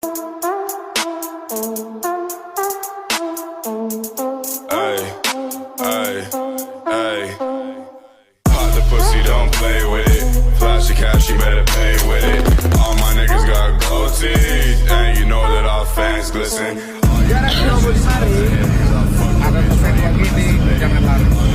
Ay, ay, ay. Pop the pussy, don't play with it. Flash the cash, you better pay with it. All my niggas got gold teeth, and you know that our fans glisten. Jarak 25 hari ada topeng yang gini, jangan lari.